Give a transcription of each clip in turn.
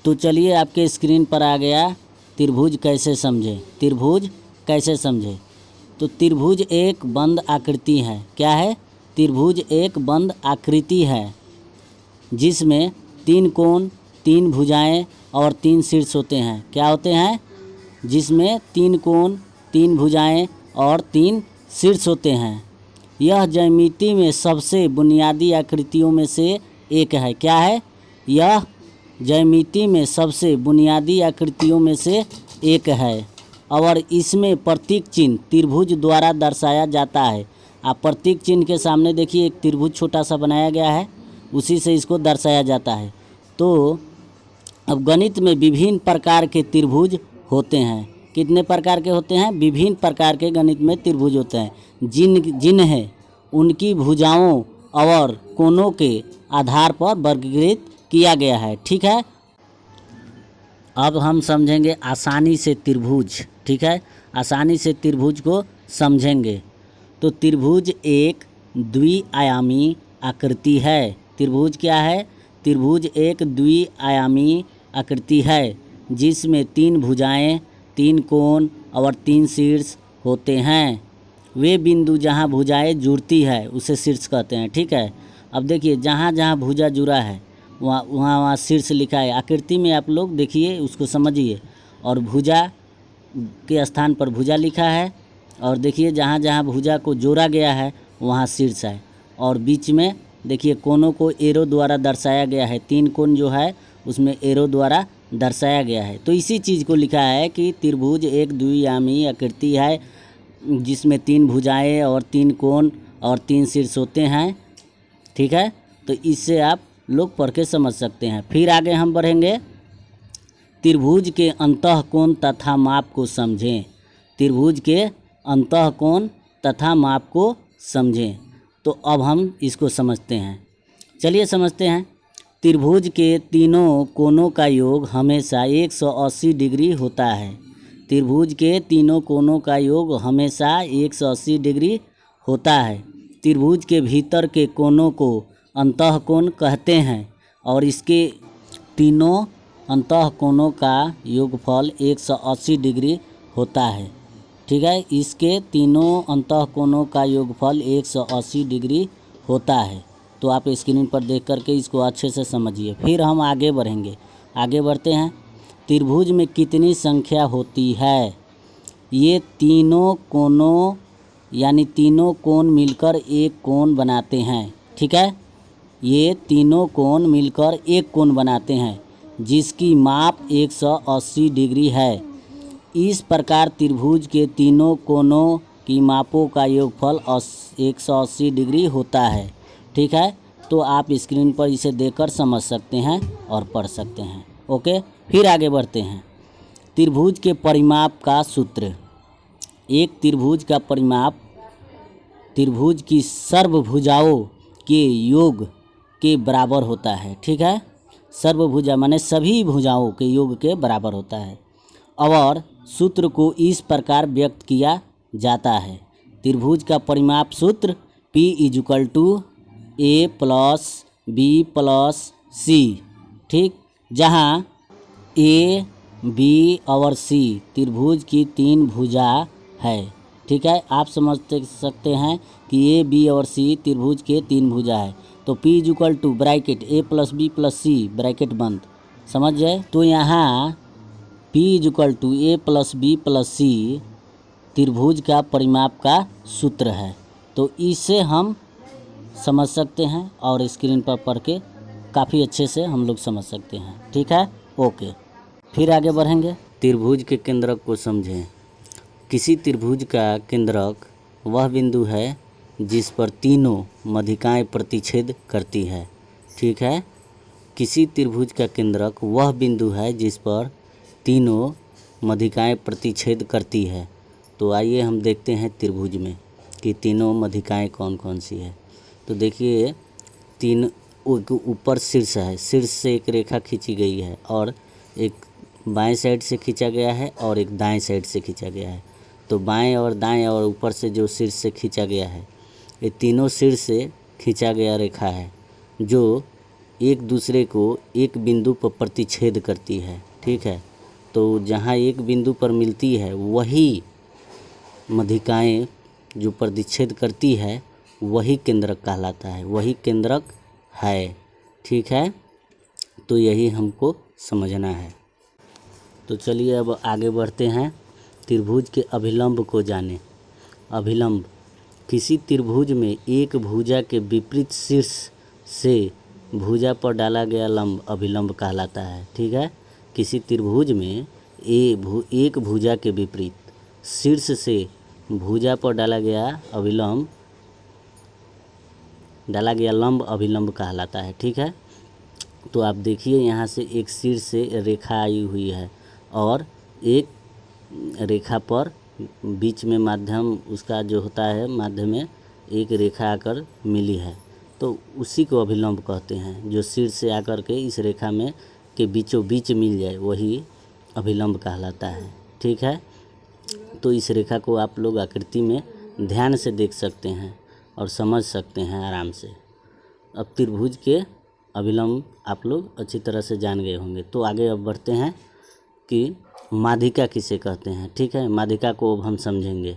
तो चलिए आपके स्क्रीन पर आ गया त्रिभुज कैसे समझें। त्रिभुज कैसे समझें? तो त्रिभुज एक बंद आकृति है। क्या है? त्रिभुज एक बंद आकृति है जिसमें 3 कोण, 3 भुजाएं और 3 शीर्ष होते हैं। क्या होते हैं? जिसमें 3 कोण, 3 भुजाएं और 3 शीर्ष होते हैं। यह ज्यामिति में सबसे बुनियादी आकृतियों में से एक है। क्या है? यह ज्यामिति में सबसे बुनियादी आकृतियों में से एक है और इसमें प्रतीक चिन्ह त्रिभुज द्वारा दर्शाया जाता है। आप प्रतीक चिन्ह के सामने देखिए एक त्रिभुज छोटा सा बनाया गया है, उसी से इसको दर्शाया जाता है। तो अब गणित में विभिन्न प्रकार के त्रिभुज होते हैं। कितने प्रकार के होते हैं? विभिन्न प्रकार के गणित में त्रिभुज होते हैं जिन्हें उनकी भुजाओं और कोणों के आधार पर वर्गीकृत किया गया है। ठीक है, अब हम समझेंगे आसानी से त्रिभुज। ठीक है, आसानी से त्रिभुज को समझेंगे। तो त्रिभुज एक द्विआयामी आकृति है। त्रिभुज क्या है? त्रिभुज एक द्विआयामी आकृति है जिसमें 3 भुजाएं, 3 कोण और 3 शीर्ष होते हैं। वे बिंदु जहां भुजाएं जुड़ती है उसे शीर्ष कहते हैं। ठीक है, अब देखिए जहां जहां भुजा जुड़ा है वहाँ शीर्ष लिखा है। आकृति में आप लोग देखिए, उसको समझिए, और भुजा के स्थान पर भुजा लिखा है और देखिए जहाँ जहाँ भुजा को जोड़ा गया है वहाँ शीर्ष है। और बीच में देखिए कोनों को एरो द्वारा दर्शाया गया है। 3 कोण जो है उसमें एरो द्वारा दर्शाया गया है। तो इसी चीज़ को लिखा है कि त्रिभुज एक द्विआयामी आकृति है जिसमें 3 भुजाएं और 3 कोण और 3 शीर्ष होते हैं। ठीक है, तो इससे आप लोग पढ़ के समझ सकते हैं। फिर आगे हम बढ़ेंगे। त्रिभुज के अंतःकोण तथा माप को समझें। त्रिभुज के अंतःकोण तथा माप को समझें। तो अब हम इसको समझते हैं। चलिए समझते हैं। त्रिभुज के तीनों कोणों का योग हमेशा 180 डिग्री होता है। त्रिभुज के तीनों कोणों का योग हमेशा 180 डिग्री होता है। त्रिभुज के भीतर के कोणों को अंतःकोण कहते हैं और इसके तीनों अंतःकोणों का योगफल 180 डिग्री होता है। ठीक है, इसके तीनों अंतःकोणों का योगफल 180 डिग्री होता है। तो आप स्क्रीन पर देख करके इसको अच्छे से समझिए। फिर हम आगे बढ़ेंगे। आगे बढ़ते हैं। त्रिभुज में कितनी संख्या होती है? ये तीनों कोणों यानी तीनों कोण मिलकर एक कोण बनाते हैं। ठीक है, ये तीनों कोण मिलकर एक कोण बनाते हैं जिसकी माप 180 डिग्री है। इस प्रकार त्रिभुज के तीनों कोणों की मापों का योगफल 180 डिग्री होता है। ठीक है, तो आप स्क्रीन पर इसे देखकर समझ सकते हैं और पढ़ सकते हैं। ओके, फिर आगे बढ़ते हैं। त्रिभुज के परिमाप का सूत्र। एक त्रिभुज का परिमाप त्रिभुज की सर्वभुजाओं के योग के बराबर होता है। ठीक है, सर्वभुजा माने सभी भुजाओं के योग के बराबर होता है और सूत्र को इस प्रकार व्यक्त किया जाता है। त्रिभुज का परिमाप सूत्र P = A + B + C। ठीक, जहाँ A, B और C त्रिभुज की 3 भुजा है। ठीक है, आप समझ सकते हैं कि A, B और C त्रिभुज के 3 भुजा है। तो P = bracket A + B + C bracket बंद, समझ जाए। तो यहाँ P = A + B + C त्रिभुज का परिमाप का सूत्र है। तो इसे हम समझ सकते हैं और स्क्रीन पर पढ़ के काफ़ी अच्छे से हम लोग समझ सकते हैं। ठीक है, ओके, फिर आगे बढ़ेंगे। त्रिभुज के केंद्रक को समझें। किसी त्रिभुज का केंद्रक वह बिंदु है जिस पर तीनों मध्यिकाएं प्रतिच्छेद करती है। ठीक है, किसी त्रिभुज का केंद्रक वह बिंदु है जिस पर तीनों मध्यिकाएं प्रतिच्छेद करती है। तो आइए हम देखते हैं त्रिभुज में कि तीनों मध्यिकाएं कौन कौन सी है। तो देखिए, 3 ऊपर शीर्ष है, शीर्ष से एक रेखा खींची गई है और एक बाएं साइड से खींचा गया है और एक दाएं साइड से खींचा गया है। तो बाएं और दाएं और ऊपर से जो शीर्ष से खींचा गया है, ये तीनों शीर्ष से खींचा गया रेखा है जो एक दूसरे को एक बिंदु पर प्रतिच्छेद करती है, ठीक है। तो जहाँ एक बिंदु पर मिलती है वही मध्यिकाएं जो प्रतिच्छेद करती है वही केंद्रक कहलाता है, वही केंद्रक है, ठीक है। तो यही हमको समझना है। तो चलिए अब आगे बढ़ते हैं, त्रिभुज के अभिलंब को जानें। अभिलंब किसी त्रिभुज में एक भुजा के विपरीत शीर्ष से भुजा पर डाला गया लंब अभिलंब कहलाता है, ठीक है। किसी त्रिभुज में एक भुजा के विपरीत शीर्ष से भुजा पर डाला गया लंब अभिलंब कहलाता है, ठीक है। तो आप देखिए यहाँ से एक शीर्ष से रेखा आई हुई है और एक रेखा पर बीच में माध्यम उसका जो होता है, माध्य में एक रेखा आकर मिली है, तो उसी को अभिलंब कहते हैं। जो शीर्ष से आकर के इस रेखा में के बीचों बीच मिल जाए वही अभिलंब कहलाता है, ठीक है। तो इस रेखा को आप लोग आकृति में ध्यान से देख सकते हैं और समझ सकते हैं आराम से। अब त्रिभुज के अभिलंब आप लोग अच्छी तरह से जान गए होंगे। तो आगे अब बढ़ते हैं कि माध्यिका किसे कहते हैं, ठीक है। माध्यिका को अब हम समझेंगे।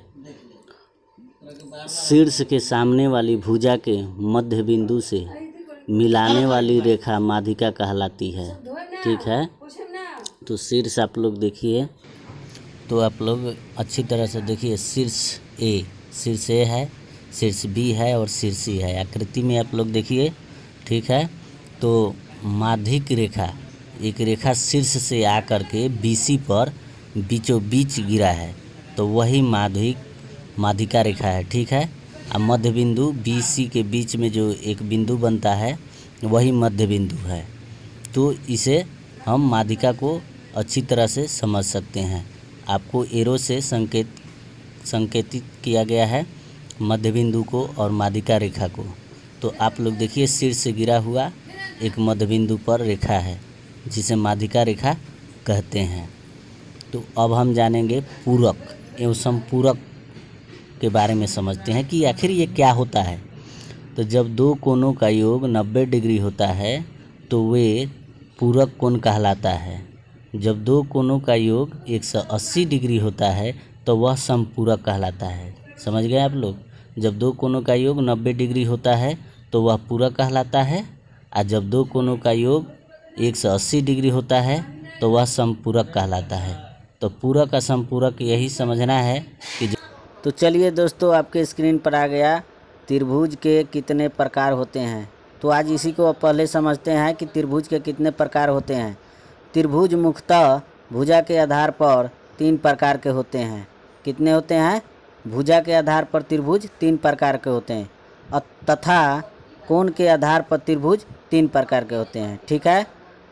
शीर्ष के सामने वाली भुजा के मध्य बिंदु से मिलाने वाली रेखा माध्यिका कहलाती है, ठीक है। तो शीर्ष आप लोग देखिए, तो आप लोग अच्छी तरह से देखिए। शीर्ष ए है, शीर्ष बी है और शीर्ष सी है। आकृति में आप लोग देखिए, ठीक है। तो माध्यिक रेखा, एक रेखा शीर्ष से आकर के BC पर बीचों बीच गिरा है, तो वही माध्यिका रेखा है, ठीक है। अब मध्य बिंदु BC के बीच में जो एक बिंदु बनता है वही मध्य बिंदु है। तो इसे हम माध्यिका को अच्छी तरह से समझ सकते हैं। आपको एरो से संकेतित किया गया है मध्य बिंदु को और माध्यिका रेखा को। तो आप लोग देखिए, शीर्ष से गिरा हुआ एक मध्य बिंदु पर रेखा है जिसे माध्यिका रेखा कहते हैं। तो अब हम जानेंगे पूरक एवं समपूरक के बारे में समझते हैं कि आखिर ये क्या होता है। तो जब दो कोणों का योग 90 डिग्री होता है तो वे पूरक कोण कहलाता है। जब दो कोणों का योग 180 डिग्री होता है तो वह समपूरक कहलाता है। समझ गए आप लोग? जब दो कोणों का योग 90 डिग्री होता है तो वह पूरक कहलाता है, और जब दो कोणों का योग 180 डिग्री होता है तो वह समपूरक कहलाता है। तो पूरक और समपूरक यही समझना है कि तो चलिए दोस्तों, आपके स्क्रीन पर आ गया त्रिभुज के कितने प्रकार होते हैं। तो आज इसी को पहले समझते हैं कि त्रिभुज के कितने प्रकार होते हैं। त्रिभुज मुख्यतः भुजा के आधार पर 3 प्रकार के होते हैं। कितने होते हैं? भुजा के आधार पर त्रिभुज 3 प्रकार के होते हैं, तथा कोण के आधार पर त्रिभुज 3 प्रकार के होते हैं, ठीक है।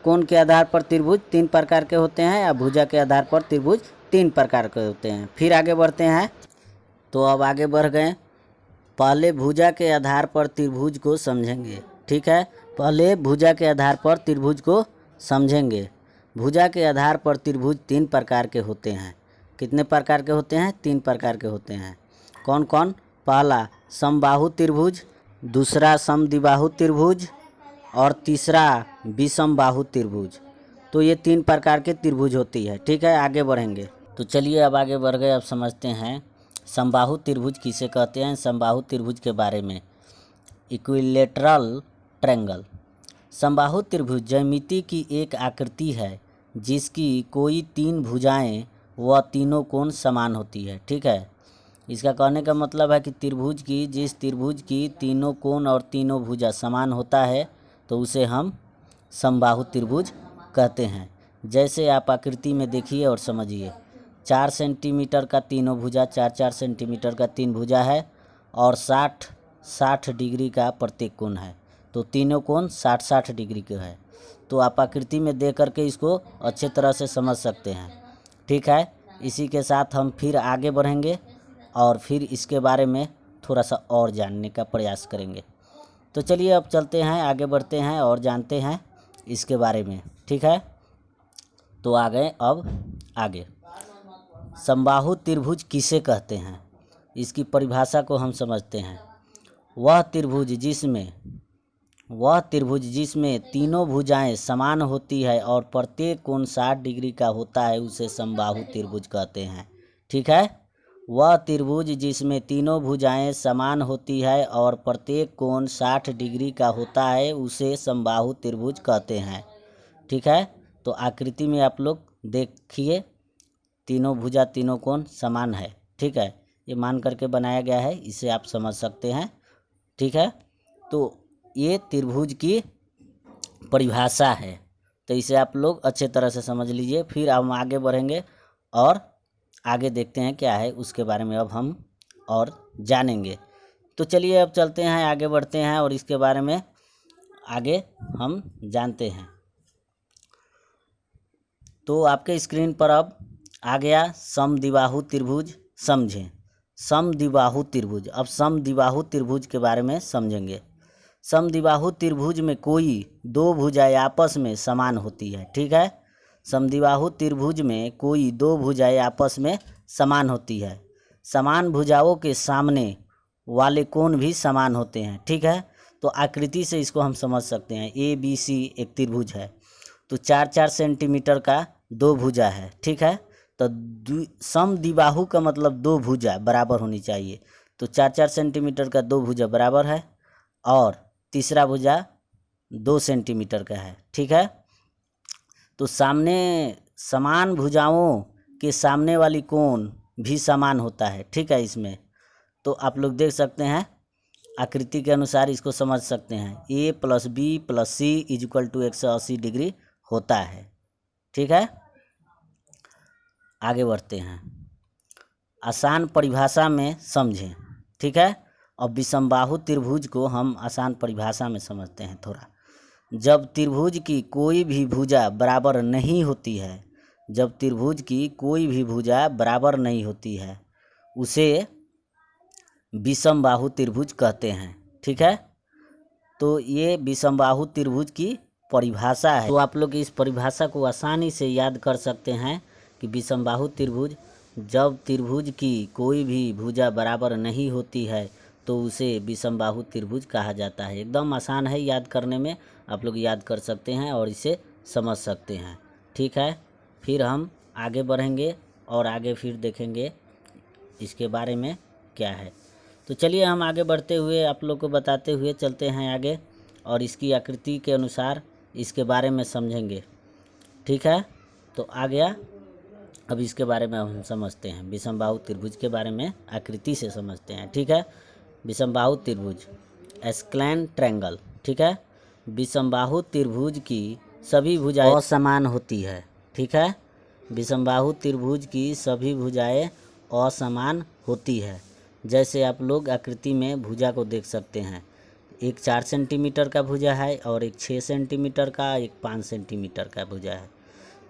कोण के आधार पर त्रिभुज 3 प्रकार के होते हैं या भुजा के आधार पर त्रिभुज 3 प्रकार के होते हैं। फिर आगे बढ़ते हैं। तो अब आगे बढ़ गए, पहले भुजा के आधार पर त्रिभुज को समझेंगे, ठीक है। पहले भुजा के आधार पर त्रिभुज को समझेंगे। भुजा के आधार पर त्रिभुज 3 प्रकार के होते हैं। कितने प्रकार के होते हैं? 3 प्रकार के होते हैं। कौन कौन? पहला समबाहु त्रिभुज, दूसरा समद्विबाहु त्रिभुज और तीसरा विषमबाहु त्रिभुज। तो ये 3 प्रकार के त्रिभुज होती है, ठीक है। आगे बढ़ेंगे। तो चलिए अब आगे बढ़ गए। अब समझते हैं समबाहु त्रिभुज किसे कहते हैं। समबाहु त्रिभुज के बारे में, इक्विलेटरल ट्रायंगल। समबाहु त्रिभुज ज्यामिति की एक आकृति है जिसकी कोई 3 भुजाएं व तीनों कोण समान होती है, ठीक है। इसका कहने का मतलब है कि जिस त्रिभुज की तीनों कोण और तीनों भुजा समान होता है तो उसे हम समबाहु त्रिभुज कहते हैं। जैसे आप आकृति में देखिए और समझिए, 4 सेंटीमीटर का तीनों भुजा, 4-4 सेंटीमीटर का 3 भुजा है और 60 डिग्री का प्रत्येक कोण है। तो तीनों कोण 60-60 डिग्री के है। तो आप आकृति में देख करके इसको अच्छे तरह से समझ सकते हैं, ठीक है। इसी के साथ हम फिर आगे बढ़ेंगे और फिर इसके बारे में थोड़ा सा और जानने का प्रयास करेंगे। तो चलिए अब चलते हैं, आगे बढ़ते हैं और जानते हैं इसके बारे में, ठीक है। तो आ गए अब आगे। समबाहु त्रिभुज किसे कहते हैं, इसकी परिभाषा को हम समझते हैं। वह त्रिभुज जिसमें वह त्रिभुज जिसमें तीनों भुजाएं समान होती है और प्रत्येक कोण 60 डिग्री का होता है उसे समबाहु त्रिभुज कहते हैं। ठीक है, वह त्रिभुज जिसमें तीनों भुजाएं समान होती है और प्रत्येक कोण 60 डिग्री का होता है उसे समबाहु त्रिभुज कहते हैं। ठीक है, तो आकृति में आप लोग देखिए, तीनों भुजा तीनों कोण समान है। ठीक है, ये मान करके बनाया गया है, इसे आप समझ सकते हैं। ठीक है, तो ये त्रिभुज की परिभाषा है, तो इसे आप लोग अच्छे तरह से समझ लीजिए। फिर हम आगे बढ़ेंगे और आगे देखते हैं क्या है उसके बारे में अब हम और जानेंगे। तो चलिए अब चलते हैं, आगे बढ़ते हैं और इसके बारे में आगे हम जानते हैं। तो आपके स्क्रीन पर अब आ गया समद्विबाहु त्रिभुज। समझें समद्विबाहु त्रिभुज। अब समद्विबाहु त्रिभुज के बारे में समझेंगे। समद्विबाहु त्रिभुज में कोई दो भुजाएं आपस में समान होती है। ठीक है, समद्विबाहु त्रिभुज में कोई दो भुजाएं आपस में समान होती है। समान भुजाओं के सामने वाले कोण भी समान होते हैं। ठीक है, तो आकृति से इसको हम समझ सकते हैं। ABC एक त्रिभुज है, तो 4-4 सेंटीमीटर का दो भुजा है। ठीक है, तो समद्विबाहु का मतलब दो भुजा बराबर होनी चाहिए, तो 4-4 सेंटीमीटर का दो भुजा बराबर है और तीसरा भुजा 2 सेंटीमीटर का है। ठीक है, तो सामने समान भुजाओं के सामने वाली कोण भी समान होता है। ठीक है, इसमें तो आप लोग देख सकते हैं, आकृति के अनुसार इसको समझ सकते हैं। A + B + C = 180 डिग्री होता है। ठीक है, आगे बढ़ते हैं, आसान परिभाषा में समझें। ठीक है, अब विषमबाहु त्रिभुज को हम आसान परिभाषा में समझते हैं थोड़ा। जब त्रिभुज की कोई भी भुजा बराबर नहीं होती है, जब त्रिभुज की कोई भी भुजा बराबर नहीं होती है उसे विषमबाहु त्रिभुज कहते हैं। ठीक है, तो ये विषमबाहु त्रिभुज की परिभाषा है। तो आप लोग इस परिभाषा को आसानी से याद कर सकते हैं कि विषमबाहु त्रिभुज, जब त्रिभुज की कोई भी भुजा बराबर नहीं होती है तो उसे विषमबाहु त्रिभुज कहा जाता है। एकदम आसान है याद करने में, आप लोग याद कर सकते हैं और इसे समझ सकते हैं। ठीक है, फिर हम आगे बढ़ेंगे और आगे फिर देखेंगे इसके बारे में क्या है। तो चलिए हम आगे बढ़ते हुए आप लोग को बताते हुए चलते हैं आगे और इसकी आकृति के अनुसार इसके बारे में समझेंगे। ठीक है, तो आ गया, अब इसके बारे में हम समझते हैं। विषमबाहु त्रिभुज के बारे में आकृति से समझते हैं। ठीक है, विषमबाहु त्रिभुज एस्क्लेन ट्रायंगल। ठीक है, विषमबाहु त्रिभुज की सभी भुजाएं असमान होती है। ठीक है, विषमबाहु त्रिभुज की सभी भुजाएं असमान होती है। जैसे आप लोग आकृति में भुजा को देख सकते हैं, एक 4 सेंटीमीटर का भुजा है और एक 6 सेंटीमीटर का, एक 5 सेंटीमीटर का भुजा है।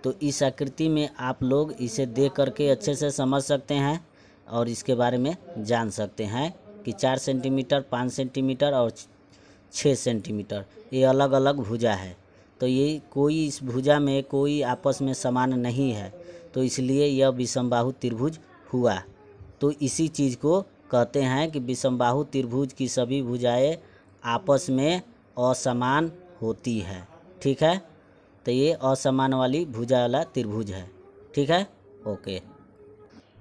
तो इस आकृति में आप लोग इसे देख करके अच्छे से समझ सकते हैं और इसके बारे में जान सकते हैं कि 4 सेंटीमीटर, 5 सेंटीमीटर और 6 सेंटीमीटर ये अलग अलग भुजा है। तो ये कोई इस भुजा में कोई आपस में समान नहीं है, तो इसलिए यह विषमबाहु त्रिभुज हुआ। तो इसी चीज़ को कहते हैं कि विषमबाहु त्रिभुज की सभी भुजाएं आपस में असमान होती है। ठीक है, तो ये असमान वाली भुजा वाला त्रिभुज है। ठीक है, ओके।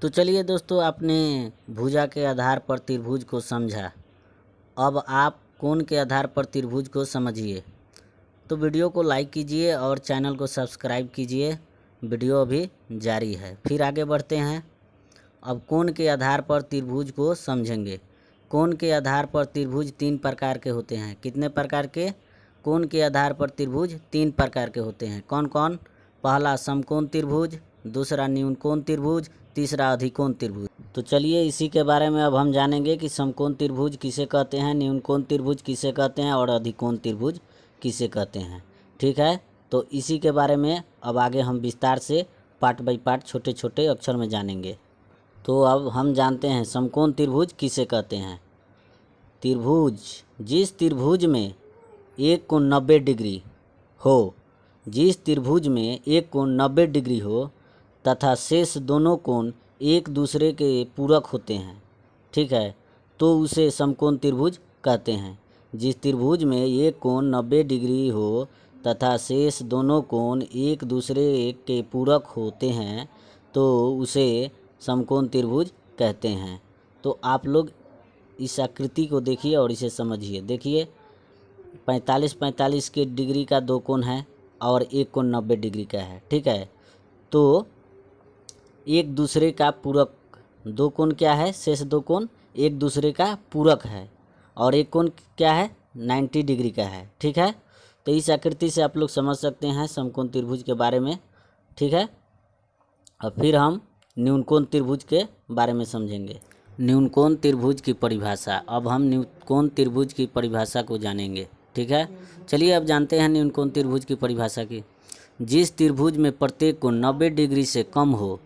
तो चलिए दोस्तों, आपने भुजा के आधार पर त्रिभुज को समझा, अब आप कोण के आधार पर त्रिभुज को समझिए। तो वीडियो को लाइक कीजिए और चैनल को सब्सक्राइब कीजिए, वीडियो अभी जारी है। फिर आगे बढ़ते हैं, अब कोण के आधार पर त्रिभुज को समझेंगे। कोण के आधार पर त्रिभुज 3 प्रकार के होते हैं। कितने प्रकार के? कोण के आधार पर त्रिभुज 3 प्रकार के होते हैं। कौन कौन? पहला समकोण त्रिभुज, दूसरा न्यूनकोण त्रिभुज, तीसरा अधिकोण त्रिभुज। तो चलिए इसी के बारे में अब हम जानेंगे कि समकोण त्रिभुज किसे कहते हैं, न्यूनकोण त्रिभुज किसे कहते हैं और अधिकोण त्रिभुज किसे कहते हैं। ठीक है, तो इसी के बारे में अब आगे हम विस्तार से पार्ट बाय पार्ट छोटे छोटे अक्षर में जानेंगे। तो अब हम जानते हैं समकोण त्रिभुज किसे कहते हैं। त्रिभुज, जिस त्रिभुज में एक कोण 90 डिग्री हो, जिस त्रिभुज में एक कोण 90 डिग्री हो तथा शेष दोनों कोण एक दूसरे के पूरक होते हैं, ठीक है, तो उसे समकोण त्रिभुज कहते हैं। जिस त्रिभुज में एक कोण 90 डिग्री हो तथा शेष दोनों कोण एक दूसरे के पूरक होते हैं तो उसे समकोण त्रिभुज कहते हैं। तो आप लोग इस आकृति को देखिए और इसे समझिए। देखिए 45 के डिग्री का दो कोण है और एक कोण 90 डिग्री का है, ठीक है। तो एक दूसरे का पूरक, दो कोण क्या है, शेष दो कोण एक दूसरे का पूरक है और एक कोण क्या है 90 डिग्री का है, ठीक है। तो इस आकृति से आप लोग समझ सकते हैं समकोण त्रिभुज के बारे में, ठीक है। अब फिर हम न्यूनकोण त्रिभुज के बारे में समझेंगे। न्यूनकोण त्रिभुज की परिभाषा। अब हम न्यूनकोण त्रिभुज की परिभाषा को जानेंगे, ठीक है। चलिए अब जानते हैं न्यूनकोण त्रिभुज की परिभाषा की। जिस त्रिभुज में प्रत्येक कोण 90 डिग्री से कम हो,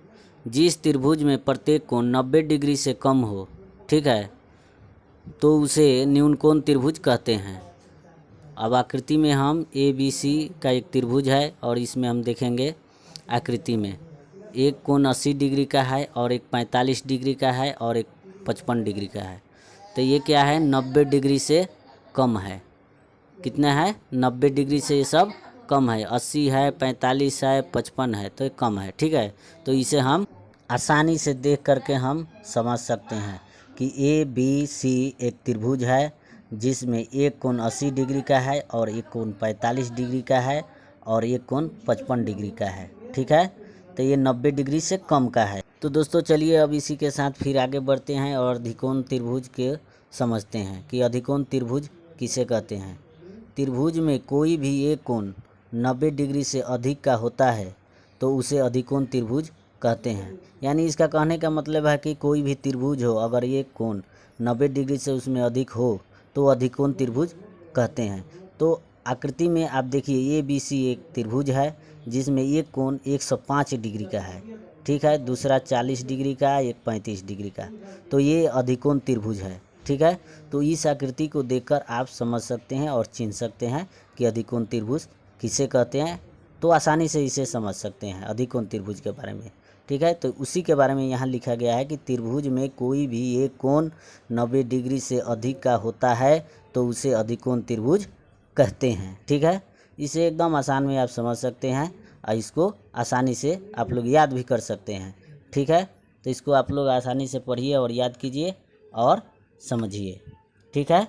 जिस त्रिभुज में प्रत्येक कोण 90 डिग्री से कम हो, ठीक है, तो उसे न्यूनकोण त्रिभुज कहते हैं। अब आकृति में हम ABC का एक त्रिभुज है और इसमें हम देखेंगे आकृति में एक कोण 80 डिग्री का है और एक 45 डिग्री का है और एक 55 डिग्री का है। तो ये क्या है 90 डिग्री से कम है। कितना है 90 डिग्री से ये सब कम है। 80 है, 45 है, 55 है, तो ये कम है, ठीक है। तो इसे हम आसानी से देख करके हम समझ सकते हैं कि ABC एक त्रिभुज है जिसमें एक कोण 80 डिग्री का है और एक कोण 45 डिग्री का है और एक कोण 55 डिग्री का है, ठीक है। तो ये 90 डिग्री से कम का है। तो दोस्तों चलिए अब इसी के साथ फिर आगे बढ़ते हैं और अधिकोण त्रिभुज के समझते हैं कि अधिकोण त्रिभुज किसे कहते हैं। त्रिभुज में कोई भी एक कोण 90 डिग्री से अधिक का होता है तो उसे अधिकोण त्रिभुज कहते हैं। यानी इसका कहने का मतलब है कि कोई भी त्रिभुज हो, अगर ये कोण 90 डिग्री से उसमें अधिक हो तो अधिकोण त्रिभुज कहते हैं। तो आकृति में आप देखिए ABC एक त्रिभुज है जिसमें एक कोण 105 डिग्री का है, ठीक है, दूसरा 40 डिग्री का, एक 35 डिग्री का। तो ये अधिकोण त्रिभुज है, ठीक है। तो इस आकृति को देखकर आप समझ सकते हैं और चिन्ह सकते हैं कि अधिकोण त्रिभुज किसे कहते हैं। तो आसानी से इसे समझ सकते हैं अधिकोण त्रिभुज के बारे में, ठीक है। तो उसी के बारे में यहाँ लिखा गया है कि त्रिभुज में कोई भी एक कोण 90 डिग्री से अधिक का होता है तो उसे अधिकोण त्रिभुज कहते हैं, ठीक है। इसे एकदम आसान में आप समझ सकते हैं और इसको आसानी से आप लोग याद भी कर सकते हैं, ठीक है। तो इसको आप लोग आसानी से पढ़िए और याद कीजिए और समझिए, ठीक है।